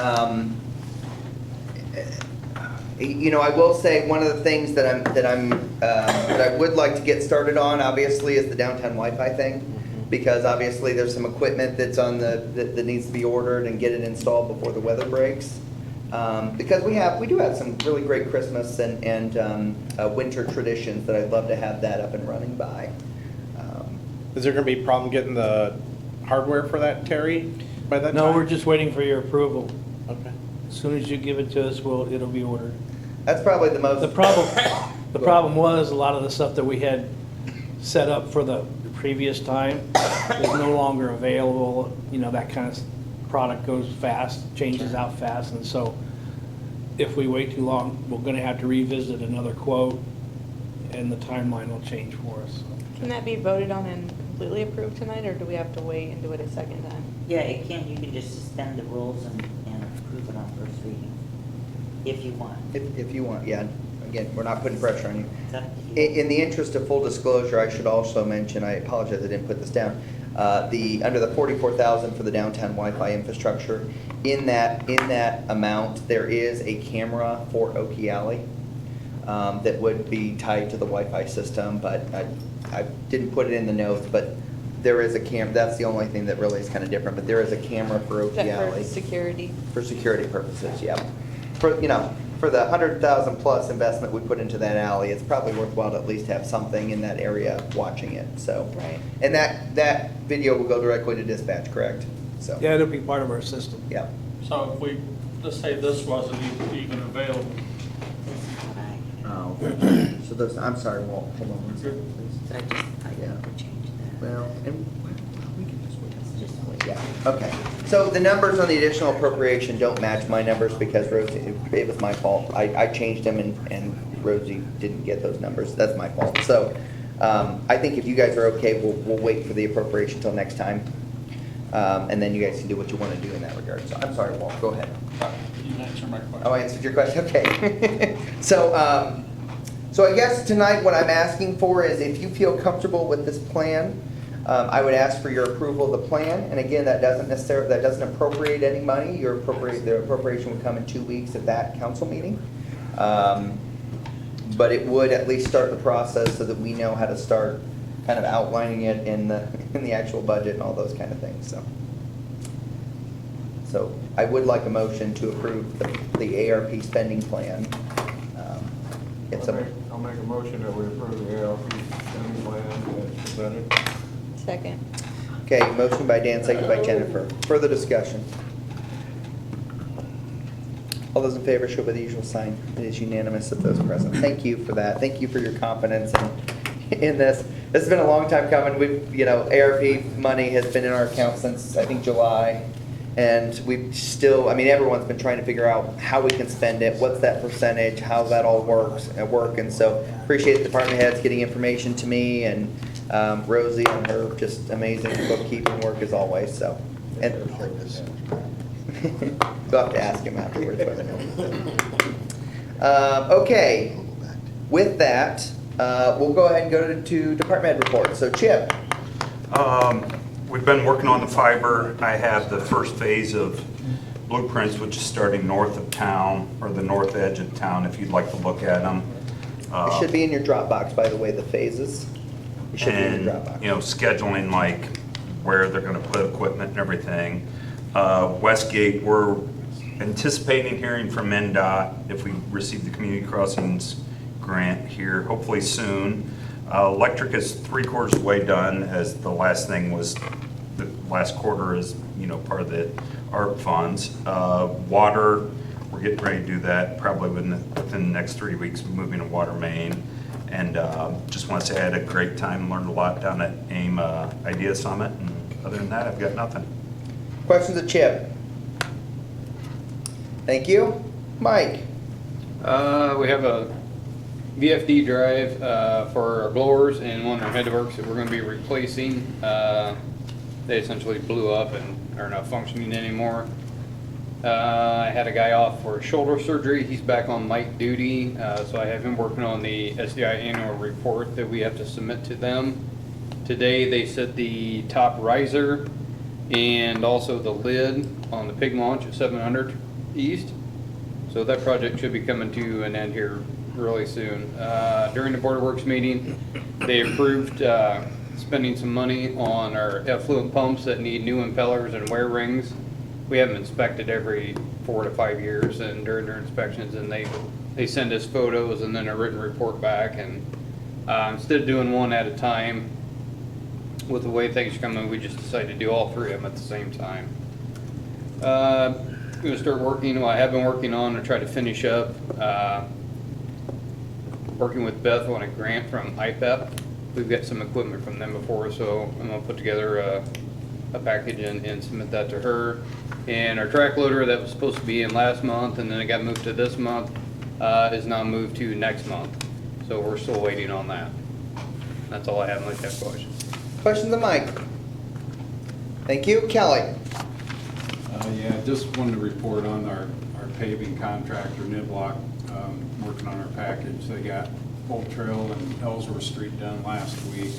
You know, I will say one of the things that I would like to get started on, obviously, is the downtown Wi-Fi thing. Because obviously there's some equipment that's that needs to be ordered and get it installed before the weather breaks. Because we do have some really great Christmas and winter traditions that I'd love to have that up and running by. is there gonna be a problem getting the hardware for that, Terry, by that time? No, we're just waiting for your approval. Okay. As soon as you give it to us, it'll be ordered. That's probably the most. The problem was, a lot of the stuff that we had set up for the previous time is no longer available. You know, that kind of product goes fast, changes out fast, and so if we wait too long, we're gonna have to revisit another quote, and the timeline will change for us. Can that be voted on in completely approved tonight, or do we have to wait and do it a second time? Yeah, you can just suspend the rules and approve it on first reading, if you want. If you want, yeah. Again, we're not putting pressure on you. It's up to you. In the interest of full disclosure, I should also mention, I apologize I didn't put this down, under the 44,000 for the downtown Wi-Fi infrastructure, in that amount, there is a camera for Okie Alley that would be tied to the Wi-Fi system, but I didn't put it in the notes, but there is a that's the only thing that really is kind of different, but there is a camera for Is Okie that Alley. for security? For security purposes, yeah. For the 100,000 plus investment we put into that alley, it's probably worthwhile to at least have something in that area watching it, so. Right. And that video will go directly to dispatch, correct? So, Yeah, it'll be part of our system. yeah. So if we, let's say this wasn't even available, This is what I, Oh, so those, I'm sorry, Walt, hold on one second, please. so I Yeah. would change that. Well, and we can just wait. Let's just wait. Yeah, okay. So the numbers on the additional appropriation don't match my numbers because Rosie, it was my fault. I changed them and Rosie didn't get those numbers. That's my fault. So I think if you guys are okay, we'll wait for the appropriation till next time. And then you guys can do what you want to do in that regard. So I'm sorry, Walt, go ahead. you answer my question. Oh, I answered your question, okay. So I guess tonight what I'm asking for is if you feel comfortable with this plan, I would ask for your approval of the plan. And again, that doesn't appropriate any money. The appropriation would come in 2 weeks at that council meeting. But it would at least start the process so that we know how to start kind of outlining it in the actual budget and all those kind of things, So I would like a motion to approve the ARP spending plan. I'll make a motion that we approve the ARP spending plan as presented. Second. Okay, motion by Dan, second by Jennifer. Further discussion? All those in favor show by the usual sign. It is unanimous of those present. Thank you for that. Thank you for your confidence in this. This has been a long time coming. ARP money has been in our account since, I think, July. And we've still, everyone's been trying to figure out how we can spend it, what's that percentage, how that all works. And so appreciate the department heads getting information to me and Rosie and her just amazing bookkeeping work as always, so. And you'll have to ask him afterwards whether okay, with that, we'll go ahead and go to department head reports. So Chip. We've been working on the fiber. I have the first phase of blueprints, which is starting north of town, or the north edge of town, if you'd like to look at them. It should be in your Dropbox, by the way, the phases. It should be in your And, Dropbox. scheduling like where they're gonna put equipment and everything. Westgate, we're anticipating hearing from MnDOT if we receive the community crossings grant here, hopefully soon. Electric is 3/4 of the way done, as the last thing was, the last quarter is, part of the ARP funds. Water, we're getting ready to do that probably within the next 3 weeks, moving a water main. And just want to say I had a great time, learned a lot down at AIM Idea Summit, and other than that, I've got nothing. Questions of Chip? Thank you. Mike? We have a VFD drive for our blowers and one of our headworks that we're going to be replacing. They essentially blew up and are not functioning anymore. I had a guy off for shoulder surgery. He's back on light duty, so I have him working on the SDI annual report that we have to submit to them. Today they set the top riser and also the lid on the pig launch at 700 East. So that project should be coming to an end here really soon. During the Board of Works meeting, they approved spending some money on our effluent pumps that need new impellers and wear rings. We have them inspected every 4 to 5 years, and during their inspections, and they send us photos and then a written report back. And instead of doing one at a time, with the way things are coming, we just decided to do all three of them at the same time. I'm gonna start working. Well, I have been working on to try to finish up working with Beth on a grant from IPEP. We've got some equipment from them before, so I'm gonna put together a package and submit that to her. And our track loader that was supposed to be in last month and then it got moved to this month is now moved to next month. So we're still waiting on that. That's all I have unless you have questions. Questions of Mike? Thank you. Kelly? Yeah, just wanted to report on our paving contractor, Niblock, working on our package. They got Old Trail and Ellsworth Street done last week.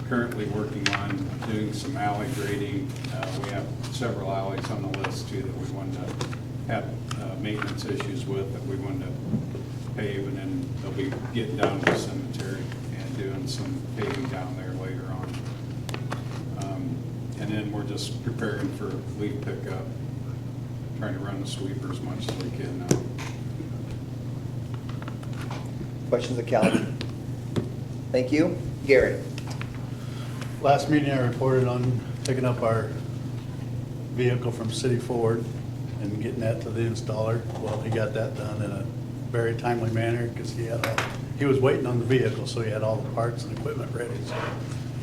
Currently working on doing some alley grading. We have several alleys on the list too that we wanted to have maintenance issues with that we wanted to pave, and then they'll be getting down to the cemetery and doing some paving down there later on. And then we're just preparing for leaf pickup, trying to run the sweeper as much as we can now. Questions of Kelly? Thank you. Gary? Last meeting I reported on picking up our vehicle from City Ford and getting that to the installer. Well, he got that done in a very timely manner because he was waiting on the vehicle, so he had all the parts and equipment ready. So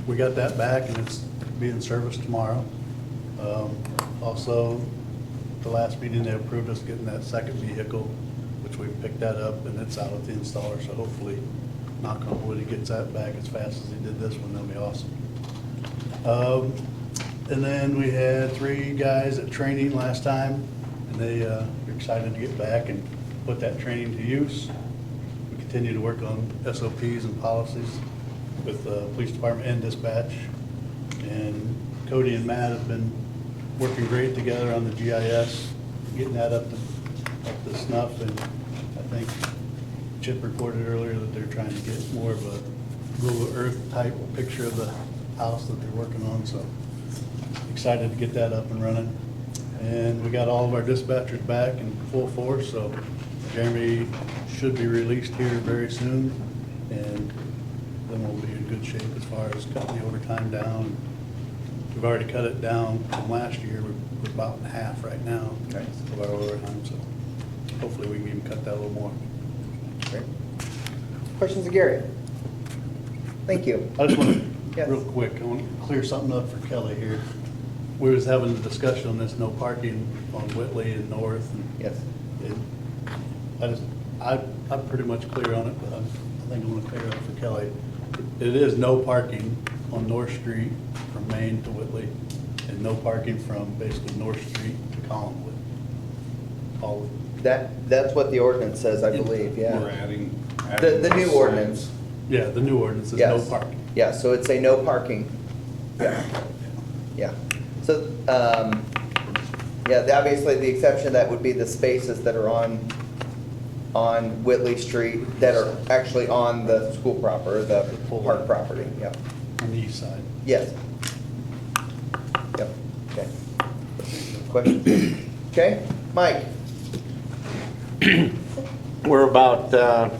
we got that back and it's being serviced tomorrow. Also, the last meeting they approved us getting that second vehicle, which we picked that up and it's out with the installer. So hopefully, knock on wood, he gets that back as fast as he did this one. That'll be awesome. And then we had 3 guys at training last time, and they are excited to get back and put that training to use. We continue to work on SOPs and policies with the police department and dispatch. And Cody and Matt have been working great together on the GIS, getting that up to snuff. And I think Chip reported earlier that they're trying to get more of a Google Earth type picture of the house that they're working on, so excited to get that up and running. And we got all of our dispatchers back in full force, so Jeremy should be released here very soon, and then we'll be in good shape as far as cutting the overtime down. We've already cut it down from last year. We're about in half right now of our overtime, so hopefully we can even cut that a little more. Great. Questions of Gary? Thank you. I just want to, Yes. real quick, I want to clear something up for Kelly here. We was having a discussion on this no parking on Whitley and North. And Yes. I'm pretty much clear on it, but I think I want to clear it up for Kelly. It is no parking on North Street from Main to Whitley, and no parking from basically North Street to Collinwood. All That's what the ordinance says, I believe, yeah. We're adding. The new signs. ordinance. Yeah, the new ordinance is no Yes. parking. Yeah, so it's a no parking. Yeah. Yeah. So, yeah, obviously the exception of that would be the spaces that are on Whitley Street that are actually on the school proper, the park property, yeah. On the east side. Yes. Yep, okay. Questions? Okay, Mike? We're about a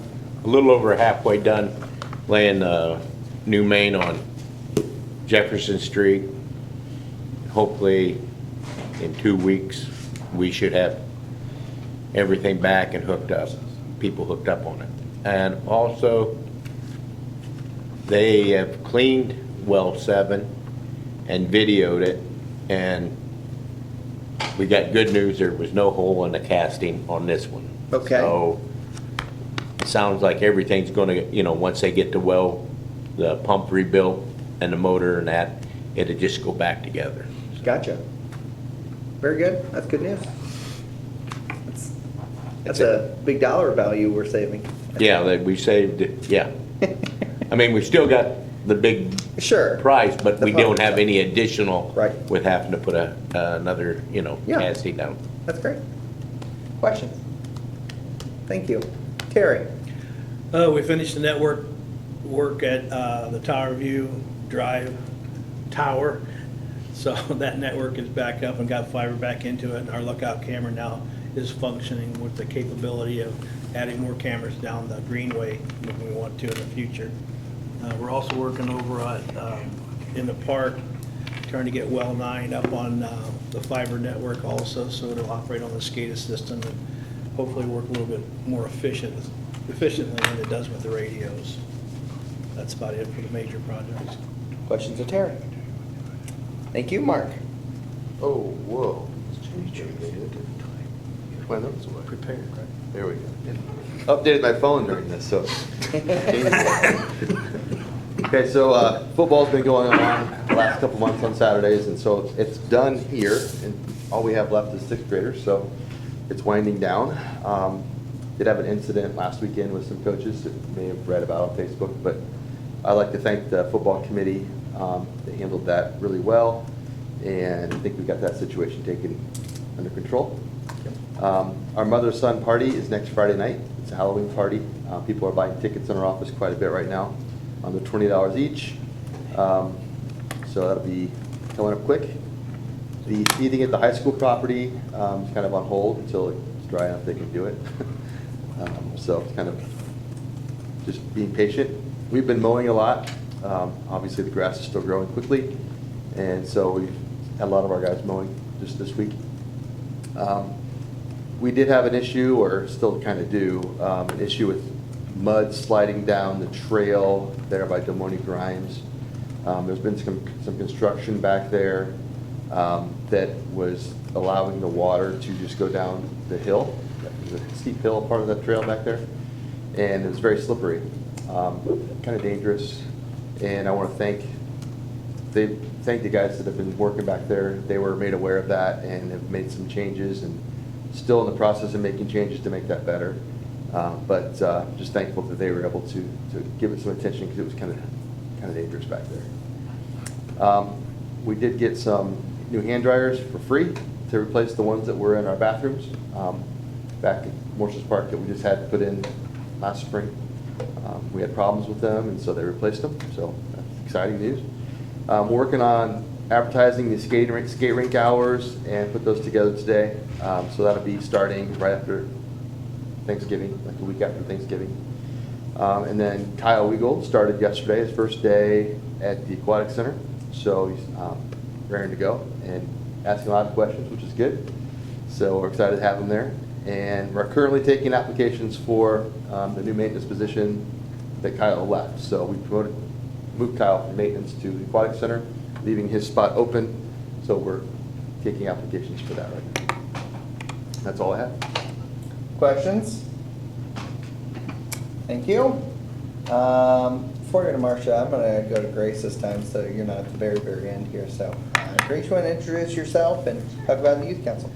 little over halfway done laying the new main on Jefferson Street. Hopefully in 2 weeks, we should have everything back and hooked up, people hooked up on it. And also, they have cleaned well 7 and videoed it, and we got good news, there was no hole in the casting on this one. Okay. So, it sounds like everything's gonna, once they get the pump rebuilt and the motor and that, it'll just go back together. Gotcha. Very good, that's good news. That's a big dollar value we're saving. Yeah, we saved it, yeah. I mean, we still got the big Sure. price, but The we don't pump have stuff. any additional Right. with having to put another, Yeah. casting down. That's great. Questions? Thank you. Terry? We finished the network work at the Tower View Drive Tower. So that network is back up and got fiber back into it. And our lookout camera now is functioning with the capability of adding more cameras down the greenway if we want to in the future. We're also working over at, in the park, trying to get well 9 up on the fiber network also, so it'll operate on the SCADA system and hopefully work a little bit more efficiently than it does with the radios. That's about it for the major projects. Questions of Terry? Thank you, Mark. Oh, whoa. My notes were prepared, right? There we go. Updated my phone during this, so. Okay, so football's been going on the last couple months on Saturdays, and so it's done here, and all we have left is sixth graders, so it's winding down. Did have an incident last weekend with some coaches that you may have read about on Facebook, but I'd like to thank the football committee. They handled that really well, and I think we got that situation taken under control. Our mother-son party is next Friday night. It's a Halloween party. People are buying tickets in our office quite a bit right now. They're $20 each. So that'll be coming up quick. The seating at the high school property is kind of on hold until it's dry enough they can do it. So it's kind of just being patient. We've been mowing a lot. Obviously the grass is still growing quickly, and so we've had a lot of our guys mowing just this week. We did have an issue, or still kind of do, an issue with mud sliding down the trail there by Des Moines Grimes. There's been some construction back there that was allowing the water to just go down the hill. There's a steep hill part of that trail back there, and it was very slippery, kind of dangerous. And I want to thank the guys that have been working back there. They were made aware of that and have made some changes, and still in the process of making changes to make that better. But just thankful that they were able to give it some attention, because it was kind of dangerous back there. We did get some new hand dryers for free to replace the ones that were in our bathrooms back at Morse's Park that we just had put in last spring. We had problems with them, and so they replaced them. So that's exciting news. We're working on advertising the skate rink hours and put those together today. So that'll be starting right after Thanksgiving, like a week after Thanksgiving. And then Kyle Weagle started yesterday, his first day at the Aquatic Center. So he's raring to go and asking a lot of questions, which is good. So we're excited to have him there. And we're currently taking applications for the new maintenance position that Kyle left. So we moved Kyle from maintenance to the Aquatic Center, leaving his spot open. So we're taking applications for that right now. That's all I have. Questions? Thank you. Before we go to Marcia, I'm going to go to Grace this time, so you're not at the very, very end here. So, Grace, you want to introduce yourself and talk about the Youth Council?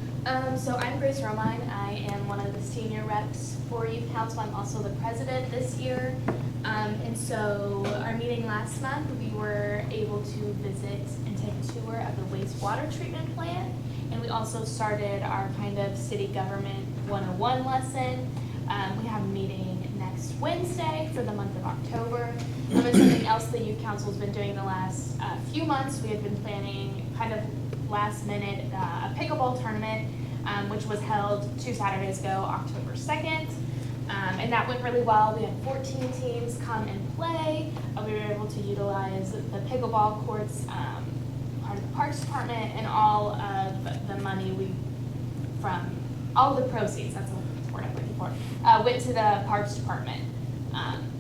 So I'm Grace Romine. I am one of the senior reps for Youth Council. I'm also the president this year. And so our meeting last month, we were able to visit and take a tour of the wastewater treatment plant. And we also started our kind of city government 101 lesson. We have a meeting next Wednesday for the month of October. And something else the Youth Council's been doing the last few months. We had been planning kind of last minute a pickleball tournament, which was held 2 Saturdays ago, October 2nd. And that went really well. We had 14 teams come and play. We were able to utilize the pickleball courts, part of the Parks Department, and all of the money from all of the proceeds, that's the word I'm looking for, went to the Parks Department.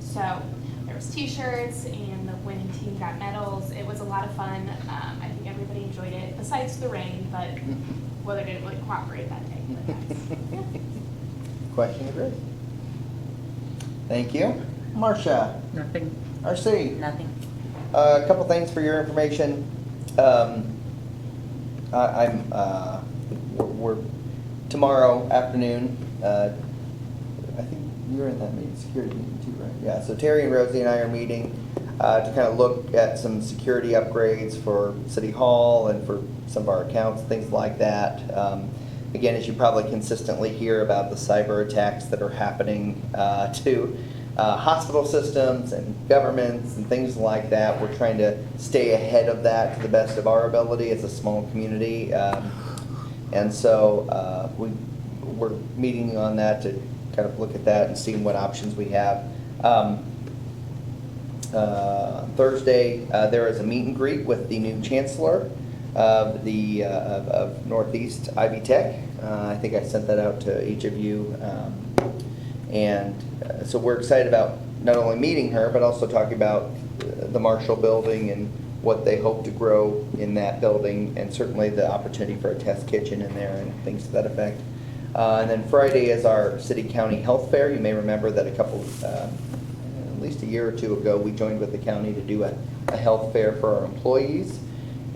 So there was t-shirts, and the winning team got medals. It was a lot of fun. I think everybody enjoyed it, besides the rain, but weather didn't really cooperate that day. But yeah. Question, Grace? Thank you. Marcia? Nothing. RC? Nothing. A couple things for your information. We're tomorrow afternoon. I think you're in that meeting, security meeting too, right? Yeah. So Terry and Rosie and I are meeting to kind of look at some security upgrades for City Hall and for some of our accounts, things like that. Again, as you probably consistently hear about the cyber attacks that are happening to hospital systems and governments and things like that, we're trying to stay ahead of that to the best of our ability as a small community. And so we're meeting on that to kind of look at that and seeing what options we have. Thursday, there is a meet and greet with the new chancellor of Northeast Ivy Tech. I think I sent that out to each of you. So we're excited about not only meeting her, but also talking about the Marshall building and what they hope to grow in that building, and certainly the opportunity for a test kitchen in there and things to that effect. And then Friday is our city-county health fair. You may remember that a at least a year or two ago, we joined with the county to do a health fair for our employees.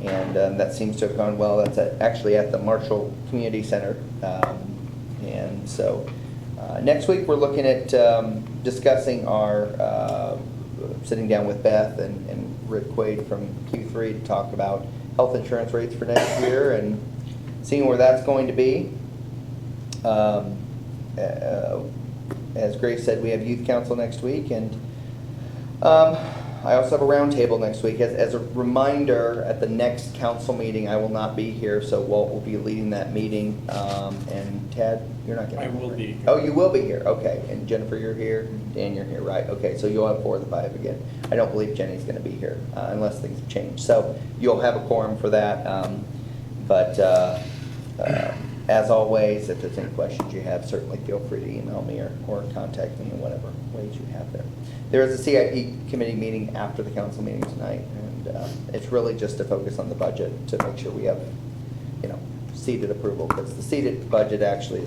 And that seems to have gone well. That's actually at the Marshall Community Center. And so next week, we're looking at discussing our, sitting down with Beth and Rick Quaid from Q3 to talk about health insurance rates for next year and seeing where that's going to be. As Grace said, we have youth council next week, and I also have a roundtable next week. As a reminder, at the next council meeting, I will not be here, so Walt will be leading that meeting. And Tad, you're not going to be here. I will be here. Oh, you will be here, okay. And Jennifer, you're here, Dan, you're here, right? Okay, so you'll have 4 of the 5 again. I don't believe Jenny's going to be here unless things have changed. So you'll have a quorum for that. As always, if there's any questions you have, certainly feel free to email me or contact me in whatever ways you have there. There is a CIP committee meeting after the council meeting tonight, and it's really just to focus on the budget to make sure we have, seated approval, because the seated budget actually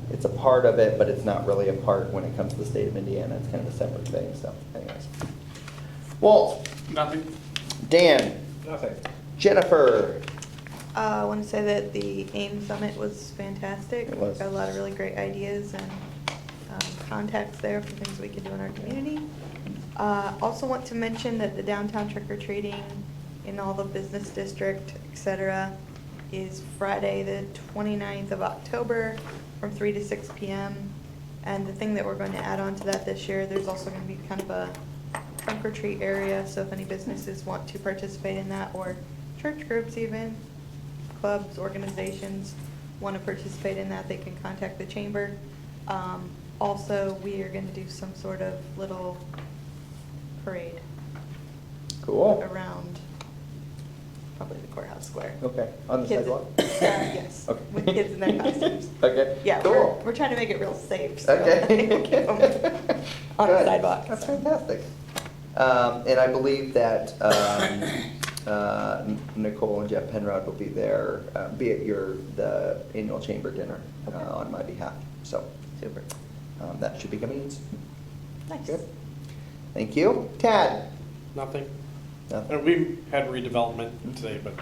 it's a part of it, but it's not really a part when it comes to the state of Indiana. It's kind of a separate thing, so anyways. Walt? Nothing. Dan? Nothing. Jennifer? I want to say that the AIM Summit was fantastic. It was. Got a lot of really great ideas and contacts there for things we can do in our community. Also want to mention that the downtown trick-or-treating in all the business district, etc., is Friday the 29th of October from 3 to 6 p.m. And the thing that we're going to add on to that this year, there's also going to be kind of a trunk or treat area, so if any businesses want to participate in that, or church groups even, clubs, organizations want to participate in that, they can contact the chamber. Also, we are going to do some sort of little parade. Cool. Around probably the courthouse square. Okay, on the Kids- sidewalk? Yes, Okay. with kids in their costumes. Okay, Yeah, cool. we're trying to make it real safe. So Okay. we'll keep 'em on the Good. sidewalk. That's so. fantastic. And I believe that Nicole and Jeff Penrod will be there, be at the annual chamber dinner on my behalf. So, super. That should be coming in soon. Nice. Good. Thank you. Tad? Nothing. Nothing. We had redevelopment today, but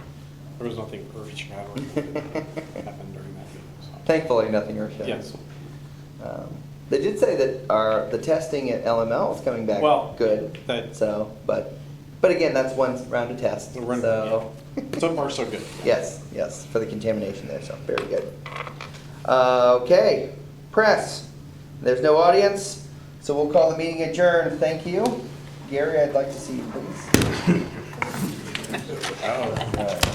there was nothing earth-shattering that happened during that meeting. So. Thankfully, nothing earth-shattering. Yes. They did say that the testing at LML is coming back good. But again, that's one round of tests. So so far, so good. yes, for the contamination there. So very good. Okay, press. There's no audience, so we'll call the meeting adjourned. Thank you, Gary. I'd like to see you, please.